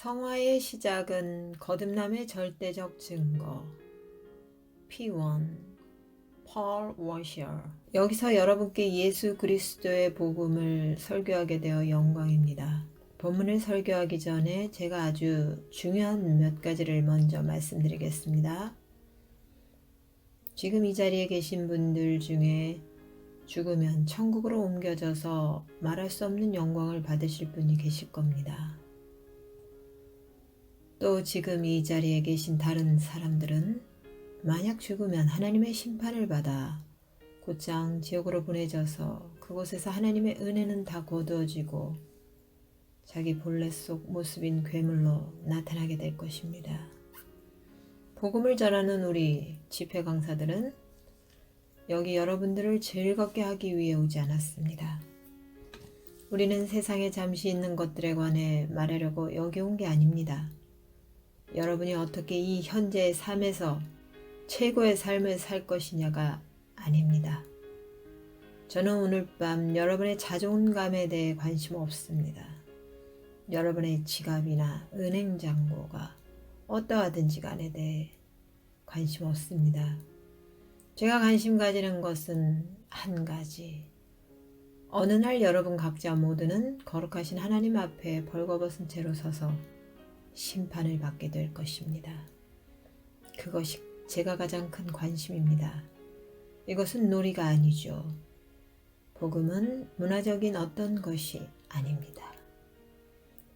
성화의 시작은 거듭남의 절대적 증거. P1 Paul Washer. 여기서 여러분께 예수 그리스도의 복음을 설교하게 되어 영광입니다. 본문을 설교하기 전에 제가 아주 중요한 몇 가지를 먼저 말씀드리겠습니다. 지금 이 자리에 계신 분들 중에 죽으면 천국으로 옮겨져서 말할 수 없는 영광을 받으실 분이 계실 겁니다. 또 지금 이 자리에 계신 다른 사람들은 만약 죽으면 하나님의 심판을 받아 곧장 지옥으로 보내져서 그곳에서 하나님의 은혜는 다 거두어지고 자기 본래 속 모습인 괴물로 나타나게 될 것입니다. 복음을 전하는 우리 집회 강사들은 여기 여러분들을 즐겁게 하기 위해 오지 않았습니다. 우리는 세상에 잠시 있는 것들에 관해 말하려고 여기 온 게 아닙니다. 여러분이 어떻게 이 현재의 삶에서 최고의 삶을 살 것이냐가 아닙니다. 저는 오늘 밤 여러분의 자존감에 대해 관심 없습니다. 여러분의 지갑이나 은행 잔고가 어떠하든지 간에 대해 관심 없습니다. 제가 관심 가지는 것은 한 가지. 어느 날 여러분 각자 모두는 거룩하신 하나님 앞에 벌거벗은 채로 서서 심판을 받게 될 것입니다. 그것이 제가 가장 큰 관심입니다. 이것은 놀이가 아니죠. 복음은 문화적인 어떤 것이 아닙니다.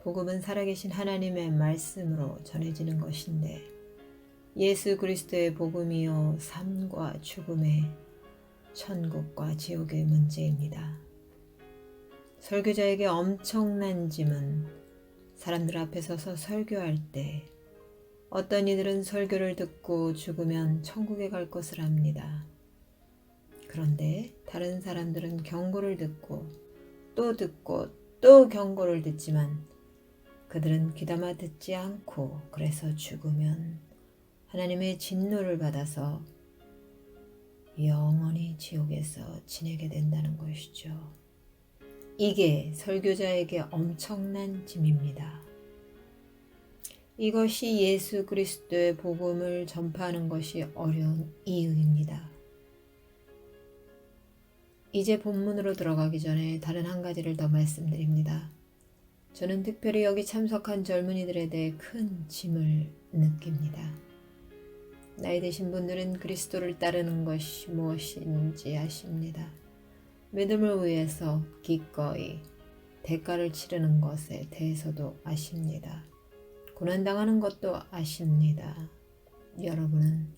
복음은 살아계신 하나님의 말씀으로 전해지는 것인데 예수 그리스도의 복음이요 삶과 죽음의 천국과 지옥의 문제입니다. 설교자에게 엄청난 짐은 사람들 앞에 서서 설교할 때 어떤 이들은 설교를 듣고 죽으면 천국에 갈 것을 압니다. 그런데 다른 사람들은 경고를 듣고 또 경고를 듣지만 그들은 귀담아 듣지 않고 그래서 죽으면 하나님의 진노를 받아서 영원히 지옥에서 지내게 된다는 것이죠. 이게 설교자에게 엄청난 짐입니다. 이것이 예수 그리스도의 복음을 전파하는 것이 어려운 이유입니다. 이제 본문으로 들어가기 전에 다른 한 가지를 더 말씀드립니다. 저는 특별히 여기 참석한 젊은이들에 대해 큰 짐을 느낍니다. 나이 드신 분들은 그리스도를 따르는 것이 무엇인지 아십니다. 믿음을 위해서 기꺼이 대가를 치르는 것에 대해서도 아십니다. 고난당하는 것도 아십니다. 여러분은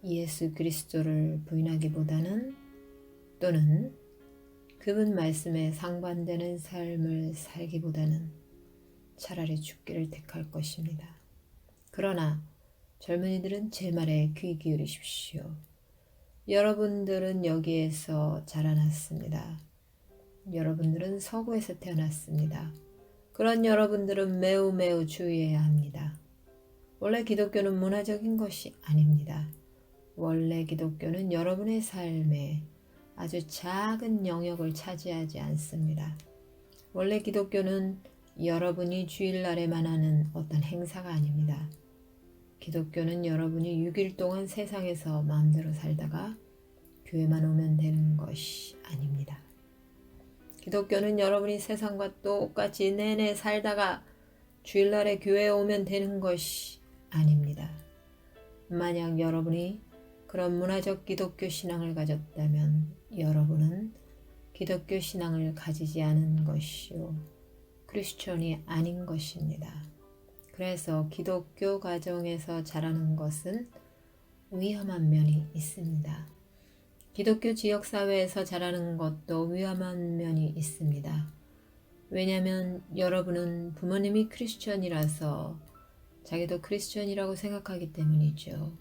예수 그리스도를 부인하기보다는 또는 그분 말씀에 상반되는 삶을 살기보다는 차라리 죽기를 택할 것입니다. 그러나 젊은이들은 제 말에 귀 기울이십시오. 여러분들은 여기에서 자라났습니다. 여러분들은 서구에서 태어났습니다. 그런 여러분들은 매우 주의해야 합니다. 원래 기독교는 문화적인 것이 아닙니다. 원래 기독교는 여러분의 삶에 아주 작은 영역을 차지하지 않습니다. 원래 기독교는 여러분이 주일날에만 하는 어떤 행사가 아닙니다. 기독교는 여러분이 6일 동안 세상에서 마음대로 살다가 교회만 오면 되는 것이 아닙니다. 기독교는 여러분이 세상과 똑같이 내내 살다가 주일날에 교회에 오면 되는 것이 아닙니다. 만약 여러분이 그런 문화적 기독교 신앙을 가졌다면 여러분은 기독교 신앙을 가지지 않은 것이요 크리스천이 아닌 것입니다. 그래서 기독교 가정에서 자라는 것은 위험한 면이 있습니다. 기독교 지역사회에서 자라는 것도 위험한 면이 있습니다. 왜냐하면 여러분은 부모님이 크리스천이라서 자기도 크리스천이라고 생각하기 때문이죠.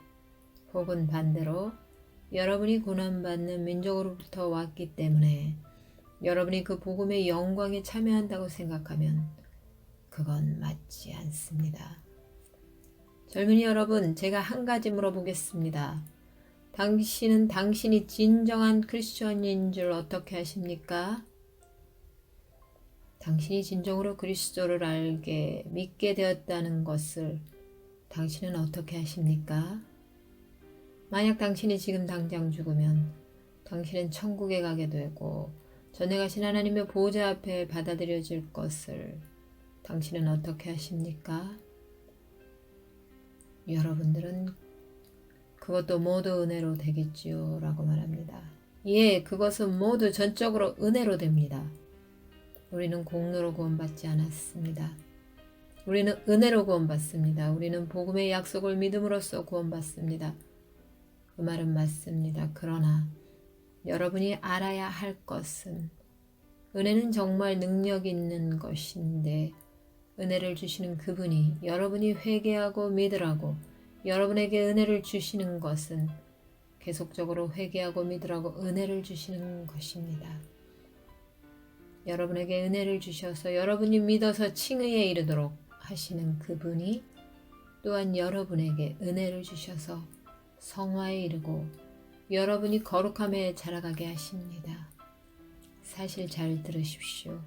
혹은 반대로 여러분이 고난받는 민족으로부터 왔기 때문에 여러분이 그 복음의 영광에 참여한다고 생각하면 그건 맞지 않습니다. 젊은이 여러분, 제가 한 가지 물어보겠습니다. 당신은 당신이 진정한 크리스천인 줄 어떻게 아십니까? 당신이 진정으로 그리스도를 알게 믿게 되었다는 것을 당신은 어떻게 하십니까? 만약 당신이 지금 당장 죽으면 당신은 천국에 가게 되고 전에 가신 하나님의 보호자 앞에 받아들여질 것을 당신은 어떻게 하십니까? 여러분들은 그것도 모두 은혜로 되겠지요 라고 말합니다. 예, 그것은 모두 전적으로 은혜로 됩니다. 우리는 공로로 구원받지 않았습니다. 우리는 은혜로 구원받습니다. 우리는 복음의 약속을 믿음으로써 구원받습니다. 그 말은 맞습니다. 그러나 여러분이 알아야 할 것은 은혜는 정말 능력 있는 것인데 은혜를 주시는 그분이 여러분이 회개하고 믿으라고 여러분에게 은혜를 주시는 것은 계속적으로 회개하고 믿으라고 은혜를 주시는 것입니다. 여러분에게 은혜를 주셔서 여러분이 믿어서 칭의에 이르도록 하시는 그분이 또한 여러분에게 은혜를 주셔서 성화에 이르고 여러분이 거룩함에 자라가게 하십니다. 사실 잘 들으십시오.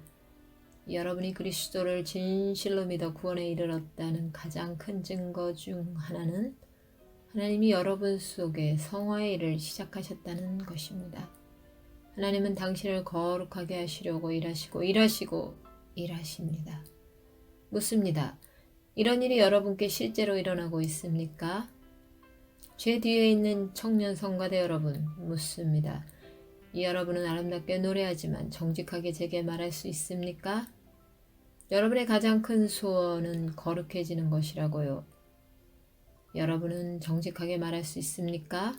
여러분이 그리스도를 진실로 믿어 구원에 이르렀다는 가장 큰 증거 중 하나는 하나님이 여러분 속에 성화의 일을 시작하셨다는 것입니다. 하나님은 당신을 거룩하게 하시려고 일하십니다. 묻습니다. 이런 일이 여러분께 실제로 일어나고 있습니까? 제 뒤에 있는 청년 성가대 여러분 묻습니다. 여러분은 아름답게 노래하지만 정직하게 제게 말할 수 있습니까? 여러분의 가장 큰 소원은 거룩해지는 것이라고요. 여러분은 정직하게 말할 수 있습니까?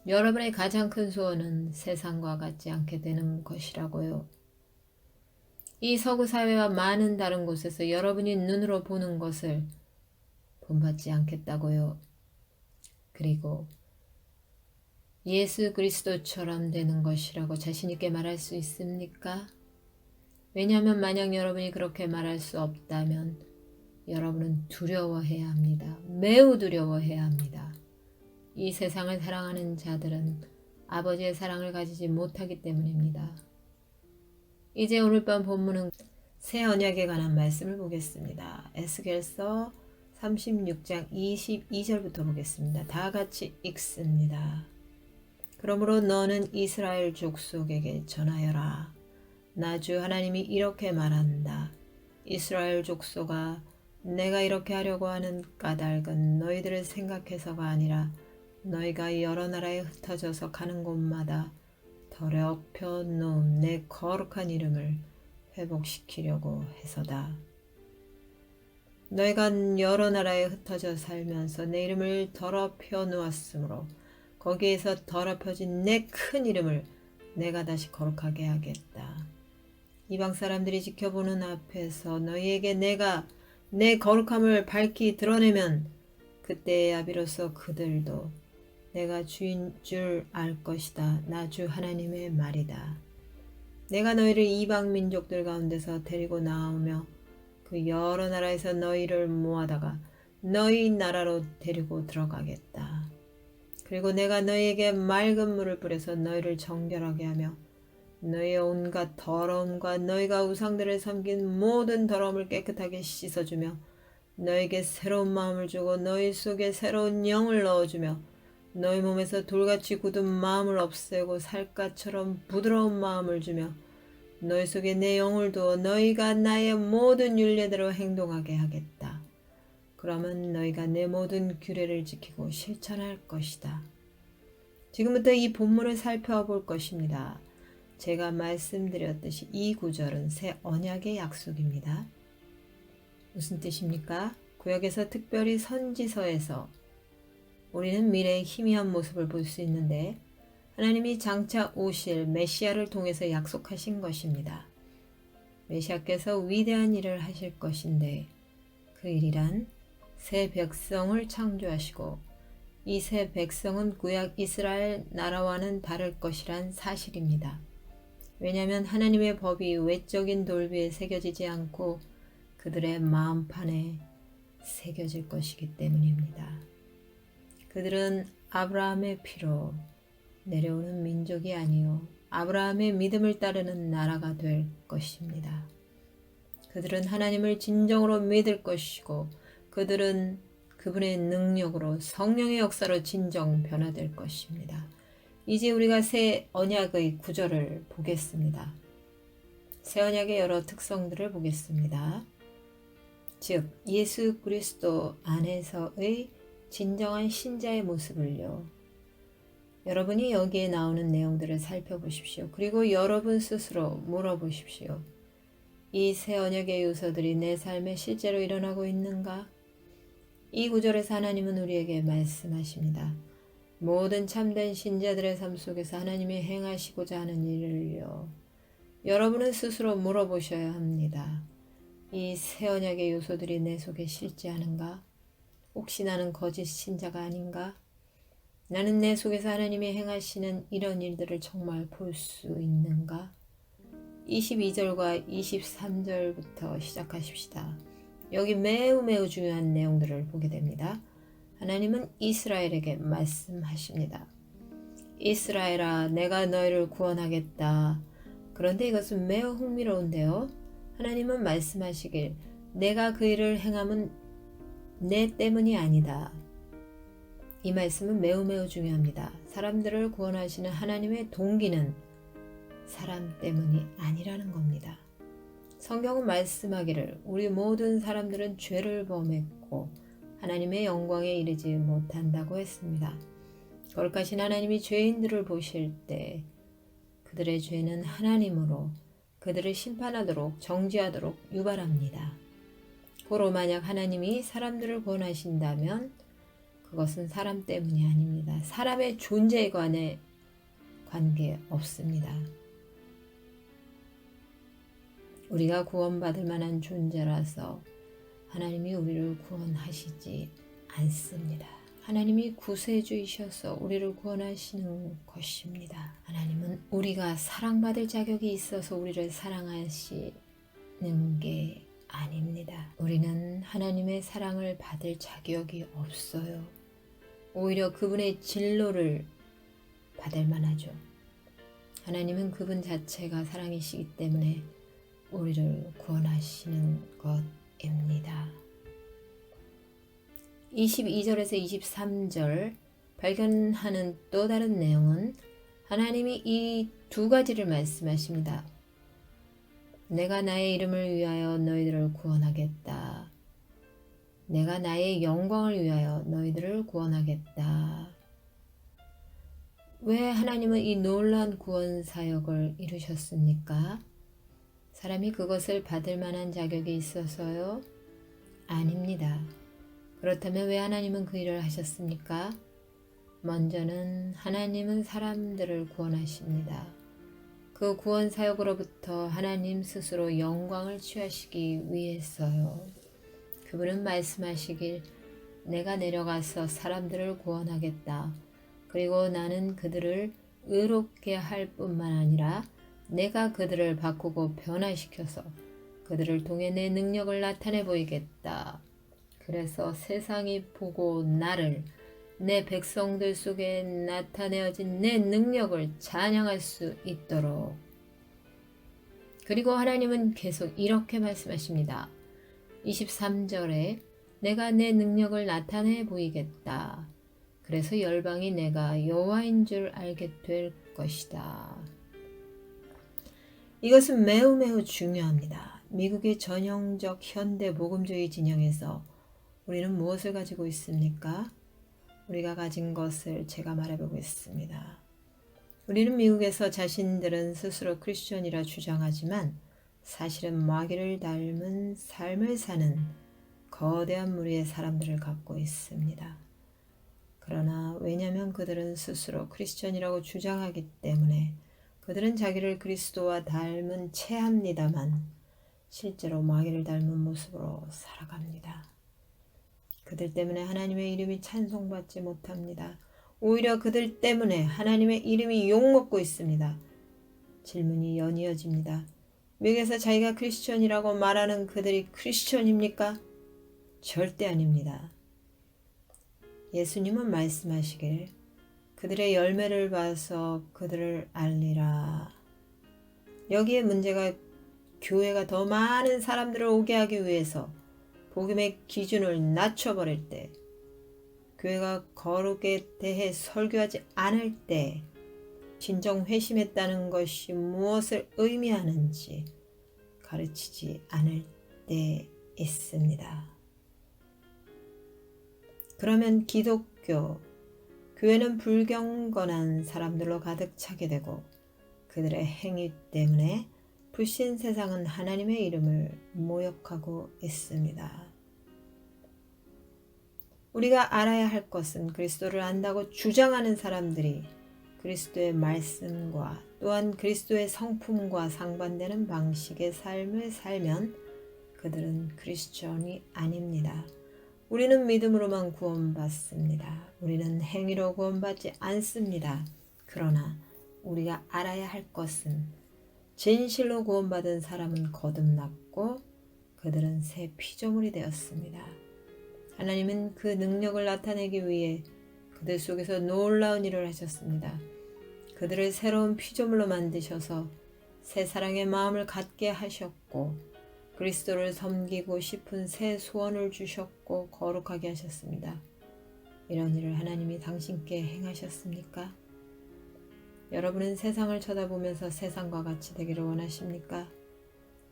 여러분의 가장 큰 소원은 세상과 같지 않게 되는 것이라고요. 이 서구 사회와 많은 다른 곳에서 여러분이 눈으로 보는 것을 본받지 않겠다고요. 그리고 예수 그리스도처럼 되는 것이라고 자신 있게 말할 수 있습니까? 왜냐하면 만약 여러분이 그렇게 말할 수 없다면 여러분은 두려워해야 합니다. 매우 두려워해야 합니다. 이 세상을 사랑하는 자들은 아버지의 사랑을 가지지 못하기 때문입니다. 이제 오늘 밤 본문은 새 언약에 관한 말씀을 보겠습니다. 에스겔서 36장 22절부터 보겠습니다. 다 같이 읽습니다. 그러므로 너는 이스라엘 족속에게 전하여라. 나 주 하나님이 이렇게 말한다. 이스라엘 족속아, 내가 이렇게 하려고 하는 까닭은 너희들을 생각해서가 아니라 너희가 여러 나라에 흩어져서 가는 곳마다 더럽혀 놓은 내 거룩한 이름을 회복시키려고 해서다. 너희가 여러 나라에 흩어져 살면서 내 이름을 더럽혀 놓았으므로 거기에서 더럽혀진 내 큰 이름을 내가 다시 거룩하게 하겠다. 이방 사람들이 지켜보는 앞에서 너희에게 내가 내 거룩함을 밝히 드러내면 그때야 비로소 그들도 내가 주인 줄 알 것이다. 나 주 하나님의 말이다. 내가 너희를 이방 민족들 가운데서 데리고 나오며 그 여러 나라에서 너희를 모아다가 너희 나라로 데리고 들어가겠다. 그리고 내가 너희에게 맑은 물을 뿌려서 너희를 정결하게 하며 너희의 온갖 더러움과 너희가 우상들을 섬긴 모든 더러움을 깨끗하게 씻어주며 너희에게 새로운 마음을 주고 너희 속에 새로운 영을 넣어주며 너희 몸에서 돌같이 굳은 마음을 없애고 살갗처럼 부드러운 마음을 주며 너희 속에 내 영을 두어 너희가 나의 모든 율례대로 행동하게 하겠다. 그러면 너희가 내 모든 규례를 지키고 실천할 것이다. 지금부터 이 본문을 살펴볼 것입니다. 제가 말씀드렸듯이 이 구절은 새 언약의 약속입니다. 무슨 뜻입니까? 구약에서 특별히 선지서에서 우리는 미래의 희미한 모습을 볼 수 있는데 하나님이 장차 오실 메시아를 통해서 약속하신 것입니다. 메시아께서 위대한 일을 하실 것인데 그 일이란 새 백성을 창조하시고 이 새 백성은 구약 이스라엘 나라와는 다를 것이란 사실입니다. 왜냐하면 하나님의 법이 외적인 돌비에 새겨지지 않고 그들의 마음판에 새겨질 것이기 때문입니다. 그들은 아브라함의 피로 내려오는 민족이 아니요 아브라함의 믿음을 따르는 나라가 될 것입니다. 그들은 하나님을 진정으로 믿을 것이고 그들은 그분의 능력으로 성령의 역사로 진정 변화될 것입니다. 이제 우리가 새 언약의 구절을 보겠습니다. 새 언약의 여러 특성들을 보겠습니다. 즉 예수 그리스도 안에서의 진정한 신자의 모습을요. 여러분이 여기에 나오는 내용들을 살펴보십시오. 그리고 여러분 스스로 물어보십시오. 이 새 언약의 요소들이 내 삶에 실제로 일어나고 있는가? 이 구절에서 하나님은 우리에게 말씀하십니다. 모든 참된 신자들의 삶 속에서 하나님이 행하시고자 하는 일을요. 여러분은 스스로 물어보셔야 합니다. 이 새 언약의 요소들이 내 속에 실제하는가? 혹시 나는 거짓 신자가 아닌가? 나는 내 속에서 하나님이 행하시는 이런 일들을 정말 볼 수 있는가? 22절과 23절부터 시작하십시다. 여기 매우 중요한 내용들을 보게 됩니다. 하나님은 이스라엘에게 말씀하십니다. 이스라엘아, 내가 너희를 구원하겠다. 그런데 이것은 매우 흥미로운데요. 하나님은 말씀하시길 내가 그 일을 행함은 내 때문이 아니다. 이 말씀은 매우 중요합니다. 사람들을 구원하시는 하나님의 동기는 사람 때문이 아니라는 겁니다. 성경은 말씀하기를 우리 모든 사람들은 죄를 범했고 하나님의 영광에 이르지 못한다고 했습니다. 거룩하신 하나님이 죄인들을 보실 때 그들의 죄는 하나님으로 그들을 심판하도록 정죄하도록 유발합니다. 고로 만약 하나님이 사람들을 구원하신다면 그것은 사람 때문이 아닙니다. 사람의 존재에 관해 관계 없습니다. 우리가 구원받을 만한 존재라서 하나님이 우리를 구원하시지 않습니다. 하나님이 구세주이셔서 우리를 구원하시는 것입니다. 하나님은 우리가 사랑받을 자격이 있어서 우리를 사랑하시는 게 아닙니다. 우리는 하나님의 사랑을 받을 자격이 없어요. 오히려 그분의 진로를 받을 만하죠. 하나님은 그분 자체가 사랑이시기 때문에 우리를 구원하시는 것입니다. 22절에서 23절 발견하는 또 다른 내용은 하나님이 이 두 가지를 말씀하십니다. 내가 나의 이름을 위하여 너희들을 구원하겠다. 내가 나의 영광을 위하여 너희들을 구원하겠다. 왜 하나님은 이 놀라운 구원 사역을 이루셨습니까? 사람이 그것을 받을 만한 자격이 있어서요? 아닙니다. 그렇다면 왜 하나님은 그 일을 하셨습니까? 먼저는 하나님은 사람들을 구원하십니다. 그 구원 사역으로부터 하나님 스스로 영광을 취하시기 위해서요. 그분은 말씀하시길 내가 내려가서 사람들을 구원하겠다. 그리고 나는 그들을 의롭게 할 뿐만 아니라 내가 그들을 바꾸고 변화시켜서 그들을 통해 내 능력을 나타내 보이겠다. 그래서 세상이 보고 나를 내 백성들 속에 나타내어진 내 능력을 찬양할 수 있도록. 그리고 하나님은 계속 이렇게 말씀하십니다. 23절에 내가 내 능력을 나타내 보이겠다. 그래서 열방이 내가 여호와인 줄 알게 될 것이다. 이것은 매우 중요합니다. 미국의 전형적 현대 복음주의 진영에서 우리는 무엇을 가지고 있습니까? 우리가 가진 것을 제가 말해보겠습니다. 우리는 미국에서 자신들은 스스로 크리스천이라 주장하지만 사실은 마귀를 닮은 삶을 사는 거대한 무리의 사람들을 갖고 있습니다. 그러나 왜냐하면 그들은 스스로 크리스천이라고 주장하기 때문에 그들은 자기를 그리스도와 닮은 채 합니다만 실제로 마귀를 닮은 모습으로 살아갑니다. 그들 때문에 하나님의 이름이 찬송받지 못합니다. 오히려 그들 때문에 하나님의 이름이 욕먹고 있습니다. 질문이 연이어집니다. 미국에서 자기가 크리스천이라고 말하는 그들이 크리스천입니까? 절대 아닙니다. 예수님은 말씀하시길 그들의 열매를 봐서 그들을 알리라. 여기에 문제가 교회가 더 많은 사람들을 오게 하기 위해서 복음의 기준을 낮춰버릴 때, 교회가 거룩에 대해 설교하지 않을 때 진정 회심했다는 것이 무엇을 의미하는지 가르치지 않을 때 있습니다. 그러면 기독교, 교회는 불경건한 사람들로 가득 차게 되고 그들의 행위 때문에 불신 세상은 하나님의 이름을 모욕하고 있습니다. 우리가 알아야 할 것은 그리스도를 안다고 주장하는 사람들이 그리스도의 말씀과 또한 그리스도의 성품과 상반되는 방식의 삶을 살면 그들은 크리스천이 아닙니다. 우리는 믿음으로만 구원받습니다. 우리는 행위로 구원받지 않습니다. 그러나 우리가 알아야 할 것은 진실로 구원받은 사람은 거듭났고 그들은 새 피조물이 되었습니다. 하나님은 그 능력을 나타내기 위해 그들 속에서 놀라운 일을 하셨습니다. 그들을 새로운 피조물로 만드셔서 새 사랑의 마음을 갖게 하셨고 그리스도를 섬기고 싶은 새 소원을 주셨고 거룩하게 하셨습니다. 이런 일을 하나님이 당신께 행하셨습니까? 여러분은 세상을 쳐다보면서 세상과 같이 되기를 원하십니까?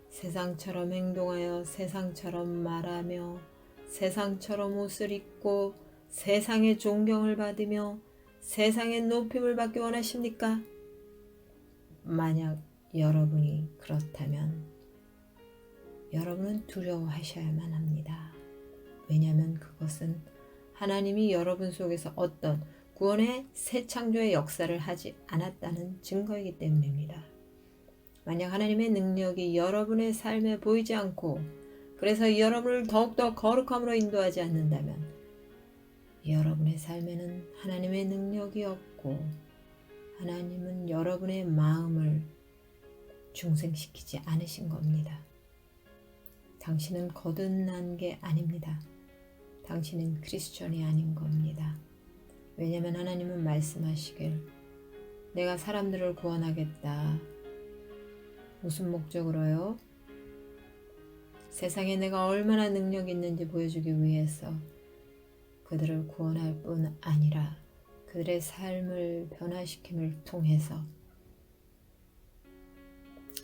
세상처럼 행동하여 세상처럼 말하며 세상처럼 옷을 입고 세상의 존경을 받으며 세상의 높임을 받기 원하십니까? 만약 여러분이 그렇다면 여러분은 두려워하셔야만 합니다. 왜냐하면 그것은 하나님이 여러분 속에서 어떤 구원의 새 창조의 역사를 하지 않았다는 증거이기 때문입니다. 만약 하나님의 능력이 여러분의 삶에 보이지 않고 그래서 여러분을 더욱더 거룩함으로 인도하지 않는다면 여러분의 삶에는 하나님의 능력이 없고 하나님은 여러분의 마음을 중생시키지 않으신 겁니다. 당신은 거듭난 게 아닙니다. 당신은 크리스천이 아닌 겁니다. 왜냐하면 하나님은 말씀하시길 내가 사람들을 구원하겠다. 무슨 목적으로요? 세상에 내가 얼마나 능력이 있는지 보여주기 위해서 그들을 구원할 뿐 아니라 그들의 삶을 변화시킴을 통해서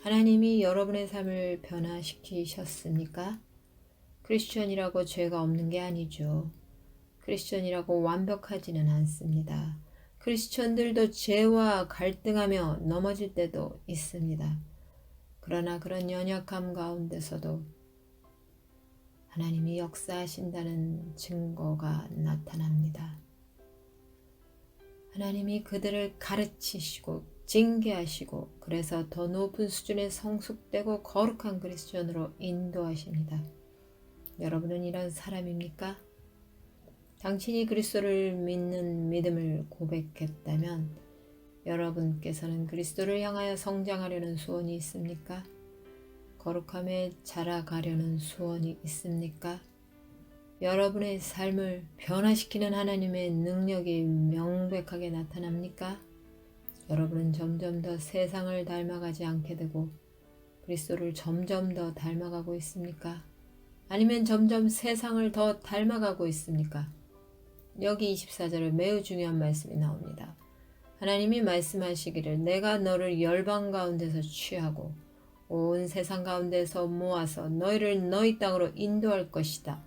하나님이 여러분의 삶을 변화시키셨습니까? 크리스천이라고 죄가 없는 게 아니죠. 크리스천이라고 완벽하지는 않습니다. 크리스천들도 죄와 갈등하며 넘어질 때도 있습니다. 그러나 그런 연약함 가운데서도 하나님이 역사하신다는 증거가 나타납니다. 하나님이 그들을 가르치시고 징계하시고 그래서 더 높은 수준의 성숙되고 거룩한 그리스도인으로 인도하십니다. 여러분은 이런 사람입니까? 당신이 그리스도를 믿는 믿음을 고백했다면 여러분께서는 그리스도를 향하여 성장하려는 소원이 있습니까? 거룩함에 자라가려는 소원이 있습니까? 여러분의 삶을 변화시키는 하나님의 능력이 명백하게 나타납니까? 여러분은 점점 더 세상을 닮아가지 않게 되고 그리스도를 점점 더 닮아가고 있습니까? 아니면 점점 세상을 더 닮아가고 있습니까? 여기 24절에 매우 중요한 말씀이 나옵니다. 하나님이 말씀하시기를 내가 너를 열방 가운데서 취하고 온 세상 가운데서 모아서 너희를 너희 땅으로 인도할 것이다.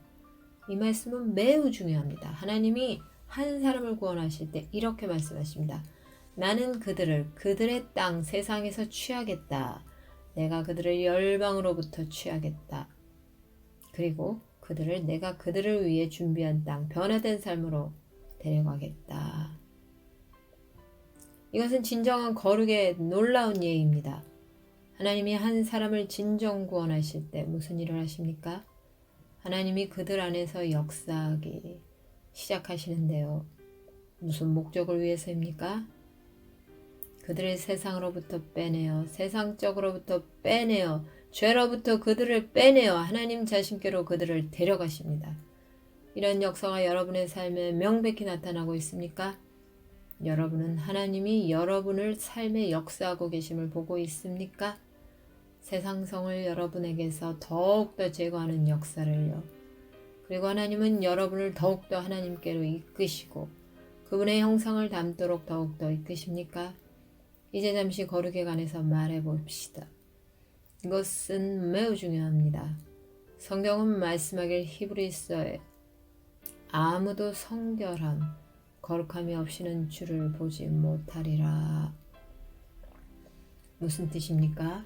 이 말씀은 매우 중요합니다. 하나님이 한 사람을 구원하실 때 이렇게 말씀하십니다. 나는 그들의 땅 세상에서 취하겠다. 내가 그들을 열방으로부터 취하겠다. 그리고 내가 그들을 위해 준비한 땅 변화된 삶으로 데려가겠다. 이것은 진정한 거룩의 놀라운 예입니다. 하나님이 한 사람을 진정 구원하실 때 무슨 일을 하십니까? 하나님이 그들 안에서 역사하기 시작하시는데요. 무슨 목적을 위해서입니까? 그들을 세상으로부터 빼내어 세상적으로부터 빼내어 죄로부터 그들을 빼내어 하나님 자신께로 그들을 데려가십니다. 이런 역사가 여러분의 삶에 명백히 나타나고 있습니까? 여러분은 하나님이 여러분을 삶에 역사하고 계심을 보고 있습니까? 세상성을 여러분에게서 더욱더 제거하는 역사를요. 그리고 하나님은 여러분을 더욱더 하나님께로 이끄시고 그분의 형상을 닮도록 더욱더 이끄십니까? 이제 잠시 거룩에 관해서 말해 봅시다. 이것은 매우 중요합니다. 성경은 말씀하길 히브리서에 아무도 성결함, 거룩함이 없이는 주를 보지 못하리라. 무슨 뜻입니까?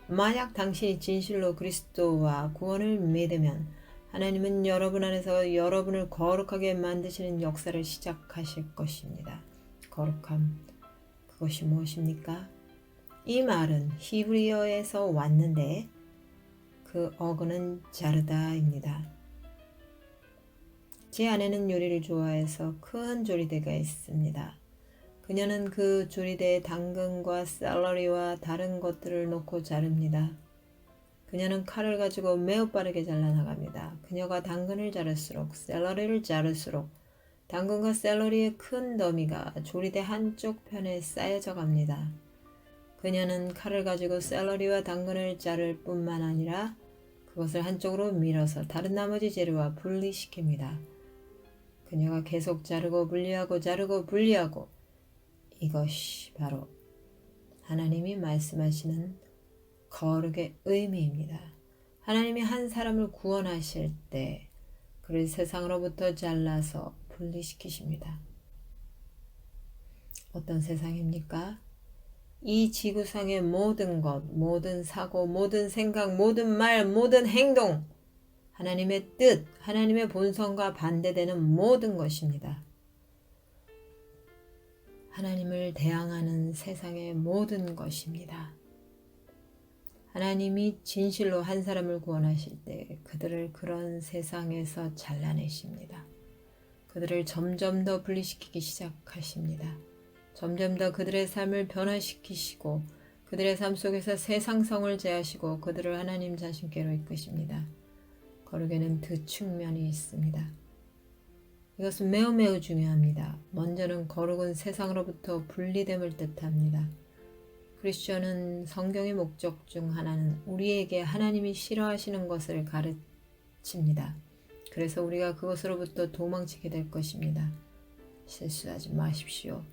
만약 당신이 진실로 그리스도와 구원을 믿으면 하나님은 여러분 안에서 여러분을 거룩하게 만드시는 역사를 시작하실 것입니다. 거룩함, 그것이 무엇입니까? 이 말은 히브리어에서 왔는데 그 어근은 자르다입니다. 제 아내는 요리를 좋아해서 큰 조리대가 있습니다. 그녀는 그 조리대에 당근과 샐러리와 다른 것들을 놓고 자릅니다. 그녀는 칼을 가지고 매우 빠르게 잘라나갑니다. 그녀가 당근을 자를수록 샐러리를 자를수록 당근과 샐러리의 큰 더미가 조리대 한쪽 편에 쌓여져 갑니다. 그녀는 칼을 가지고 샐러리와 당근을 자를 뿐만 아니라 그것을 한쪽으로 밀어서 다른 나머지 재료와 분리시킵니다. 그녀가 계속 자르고 분리하고 자르고 분리하고 이것이 바로 하나님이 말씀하시는 거룩의 의미입니다. 하나님이 한 사람을 구원하실 때 그를 세상으로부터 잘라서 분리시키십니다. 어떤 세상입니까? 이 지구상의 모든 것, 모든 사고, 모든 생각, 모든 말, 모든 행동, 하나님의 뜻, 하나님의 본성과 반대되는 모든 것입니다. 하나님을 대항하는 세상의 모든 것입니다. 하나님이 진실로 한 사람을 구원하실 때 그들을 그런 세상에서 잘라내십니다. 그들을 점점 더 분리시키기 시작하십니다. 점점 더 그들의 삶을 변화시키시고 그들의 삶 속에서 세상성을 제하시고 그들을 하나님 자신께로 이끄십니다. 거룩에는 두 측면이 있습니다. 이것은 매우 중요합니다. 먼저는 거룩은 세상으로부터 분리됨을 뜻합니다. 크리스천은 성경의 목적 중 하나는 우리에게 하나님이 싫어하시는 것을 가르칩니다. 그래서 우리가 그것으로부터 도망치게 될 것입니다. 실수하지 마십시오.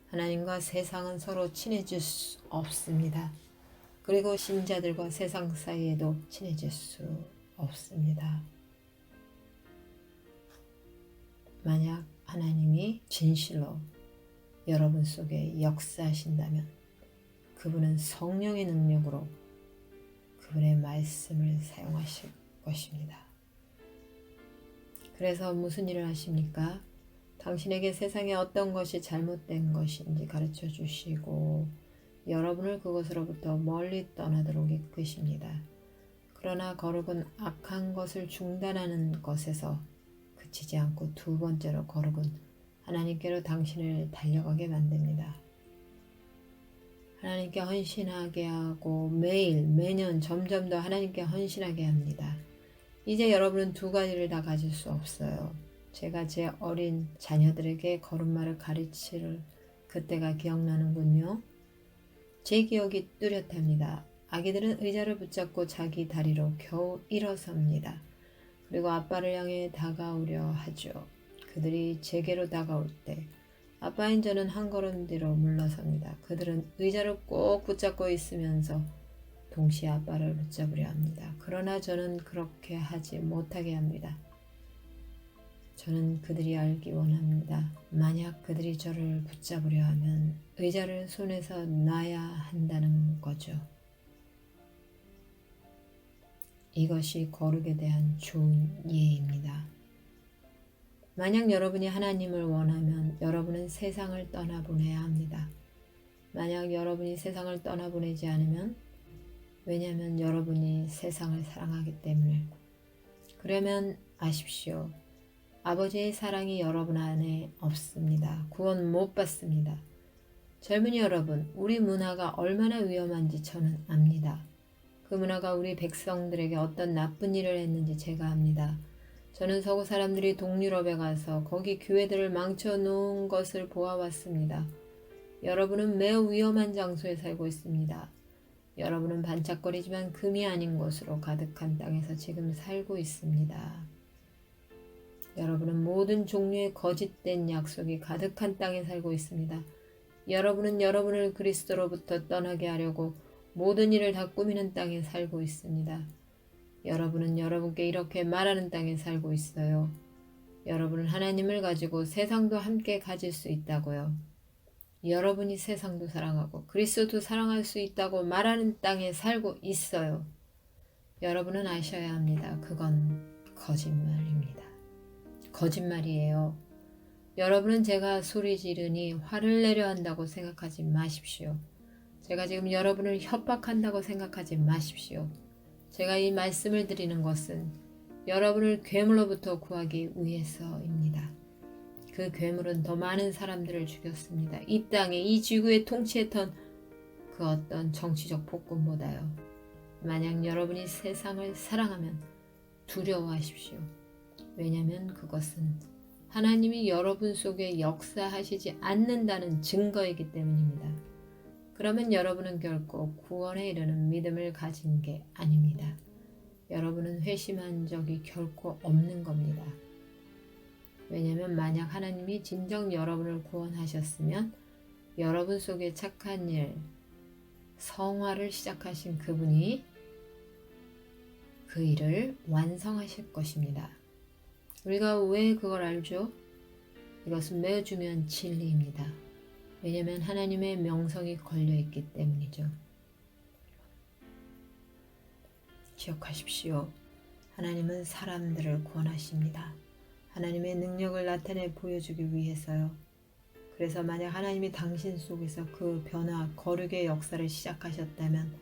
하나님과 세상은 서로 친해질 수 없습니다. 그리고 신자들과 세상 사이에도 친해질 수 없습니다. 만약 하나님이 진실로 여러분 속에 역사하신다면 그분은 성령의 능력으로 그분의 말씀을 사용하실 것입니다. 그래서 무슨 일을 하십니까? 당신에게 세상에 어떤 것이 잘못된 것인지 가르쳐 주시고 여러분을 그것으로부터 멀리 떠나도록 이끄십니다. 그러나 거룩은 악한 것을 중단하는 것에서 그치지 않고 두 번째로 거룩은 하나님께로 당신을 달려가게 만듭니다. 하나님께 헌신하게 하고 매일 매년 점점 더 하나님께 헌신하게 합니다. 이제 여러분은 두 가지를 다 가질 수 없어요. 제가 제 어린 자녀들에게 거룩말을 가르칠 그때가 기억나는군요. 제 기억이 뚜렷합니다. 아기들은 의자를 붙잡고 자기 다리로 겨우 일어섭니다. 그리고 아빠를 향해 다가오려 하죠. 그들이 제게로 다가올 때 아빠인 저는 한 걸음 뒤로 물러섭니다. 그들은 의자를 꼭 붙잡고 있으면서 동시에 아빠를 붙잡으려 합니다. 그러나 저는 그렇게 하지 못하게 합니다. 저는 그들이 알기 원합니다. 만약 그들이 저를 붙잡으려 하면 의자를 손에서 놔야 한다는 거죠. 이것이 거룩에 대한 좋은 예입니다. 만약 여러분이 하나님을 원하면 여러분은 세상을 떠나보내야 합니다. 만약 여러분이 세상을 떠나보내지 않으면 왜냐하면 여러분이 세상을 사랑하기 때문에 그러면 아십시오. 아버지의 사랑이 여러분 안에 없습니다. 구원 못 받습니다. 젊은이 여러분, 우리 문화가 얼마나 위험한지 저는 압니다. 그 문화가 우리 백성들에게 어떤 나쁜 일을 했는지 제가 압니다. 저는 서구 사람들이 동유럽에 가서 거기 교회들을 망쳐놓은 것을 보아왔습니다. 여러분은 매우 위험한 장소에 살고 있습니다. 여러분은 반짝거리지만 금이 아닌 곳으로 가득한 땅에서 지금 살고 있습니다. 여러분은 모든 종류의 거짓된 약속이 가득한 땅에 살고 있습니다. 여러분은 여러분을 그리스도로부터 떠나게 하려고 모든 일을 다 꾸미는 땅에 살고 있습니다. 여러분은 여러분께 이렇게 말하는 땅에 살고 있어요. 여러분은 하나님을 가지고 세상도 함께 가질 수 있다고요. 여러분이 세상도 사랑하고 그리스도도 사랑할 수 있다고 말하는 땅에 살고 있어요. 여러분은 아셔야 합니다. 그건 거짓말입니다. 거짓말이에요. 여러분은 제가 소리 지르니 화를 내려 한다고 생각하지 마십시오. 제가 지금 여러분을 협박한다고 생각하지 마십시오. 제가 이 말씀을 드리는 것은 여러분을 괴물로부터 구하기 위해서입니다. 그 괴물은 더 많은 사람들을 죽였습니다. 이 땅에 이 지구에 통치했던 그 어떤 정치적 폭군보다요. 만약 여러분이 세상을 사랑하면 두려워하십시오. 왜냐하면 그것은 하나님이 여러분 속에 역사하시지 않는다는 증거이기 때문입니다. 그러면 여러분은 결코 구원에 이르는 믿음을 가진 게 아닙니다. 여러분은 회심한 적이 결코 없는 겁니다. 왜냐하면 만약 하나님이 진정 여러분을 구원하셨으면 여러분 속에 착한 일, 성화를 시작하신 그분이 그 일을 완성하실 것입니다. 우리가 왜 그걸 알죠? 이것은 매우 중요한 진리입니다. 왜냐하면 하나님의 명성이 걸려있기 때문이죠. 기억하십시오. 하나님은 사람들을 구원하십니다. 하나님의 능력을 나타내 보여주기 위해서요. 그래서 만약 하나님이 당신 속에서 그 변화, 거룩의 역사를 시작하셨다면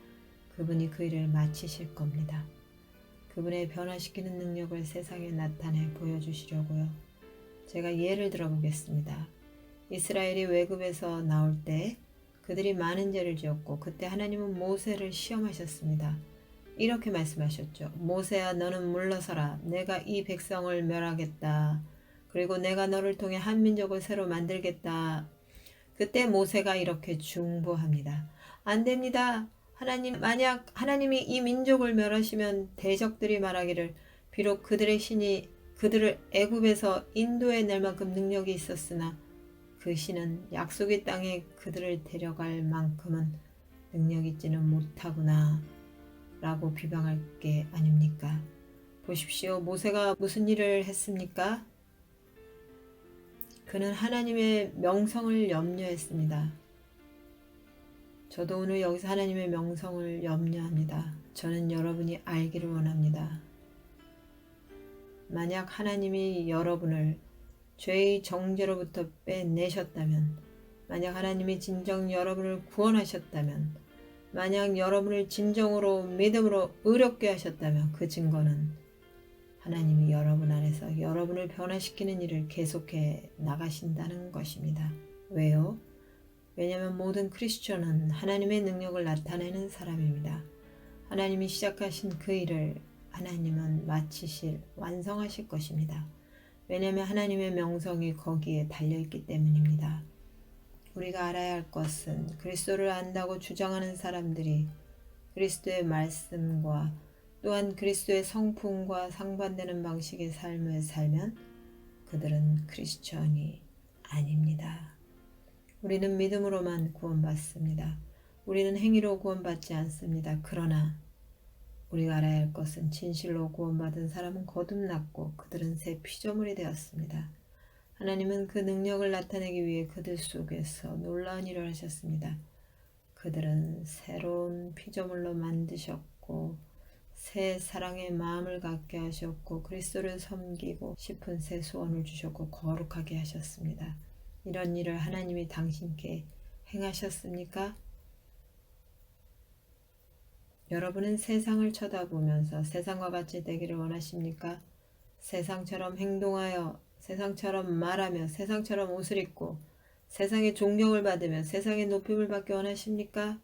그분이 그 일을 마치실 겁니다. 그분의 변화시키는 능력을 세상에 나타내 보여주시려고요. 제가 예를 들어 보겠습니다. 이스라엘이 외굽에서 나올 때 그들이 많은 죄를 지었고 그때 하나님은 모세를 시험하셨습니다. 이렇게 말씀하셨죠. 모세야 너는 물러서라. 내가 이 백성을 멸하겠다. 그리고 내가 너를 통해 한 민족을 새로 만들겠다. 그때 모세가 이렇게 중보합니다. 안 됩니다. 하나님, 만약 하나님이 이 민족을 멸하시면 대적들이 말하기를 비록 그들의 신이 그들을 애굽에서 인도해 낼 만큼 능력이 있었으나 그 신은 약속의 땅에 그들을 데려갈 만큼은 능력 있지는 못하구나 라고 비방할 게 아닙니까? 보십시오. 모세가 무슨 일을 했습니까? 그는 하나님의 명성을 염려했습니다. 저도 오늘 여기서 하나님의 명성을 염려합니다. 저는 여러분이 알기를 원합니다. 만약 하나님이 여러분을 죄의 정죄로부터 빼내셨다면, 만약 하나님이 진정 여러분을 구원하셨다면, 만약 여러분을 진정으로 믿음으로 의롭게 하셨다면 그 증거는 하나님이 여러분 안에서 여러분을 변화시키는 일을 계속해 나가신다는 것입니다. 왜요? 왜냐하면 모든 크리스천은 하나님의 능력을 나타내는 사람입니다. 하나님이 시작하신 그 일을 하나님은 마치실, 완성하실 것입니다. 왜냐하면 하나님의 명성이 거기에 달려있기 때문입니다. 우리가 알아야 할 것은 그리스도를 안다고 주장하는 사람들이 그리스도의 말씀과 또한 그리스도의 성품과 상반되는 방식의 삶을 살면 그들은 크리스천이 아닙니다. 우리는 믿음으로만 구원받습니다. 우리는 행위로 구원받지 않습니다. 그러나 우리가 알아야 할 것은 진실로 구원받은 사람은 거듭났고 그들은 새 피조물이 되었습니다. 하나님은 그 능력을 나타내기 위해 그들 속에서 놀라운 일을 하셨습니다. 그들은 새로운 피조물로 만드셨고 새 사랑의 마음을 갖게 하셨고 그리스도를 섬기고 싶은 새 소원을 주셨고 거룩하게 하셨습니다. 이런 일을 하나님이 당신께 행하셨습니까? 여러분은 세상을 쳐다보면서 세상과 같이 되기를 원하십니까? 세상처럼 행동하여 세상처럼 말하며 세상처럼 옷을 입고 세상의 존경을 받으며 세상의 높임을 받기 원하십니까?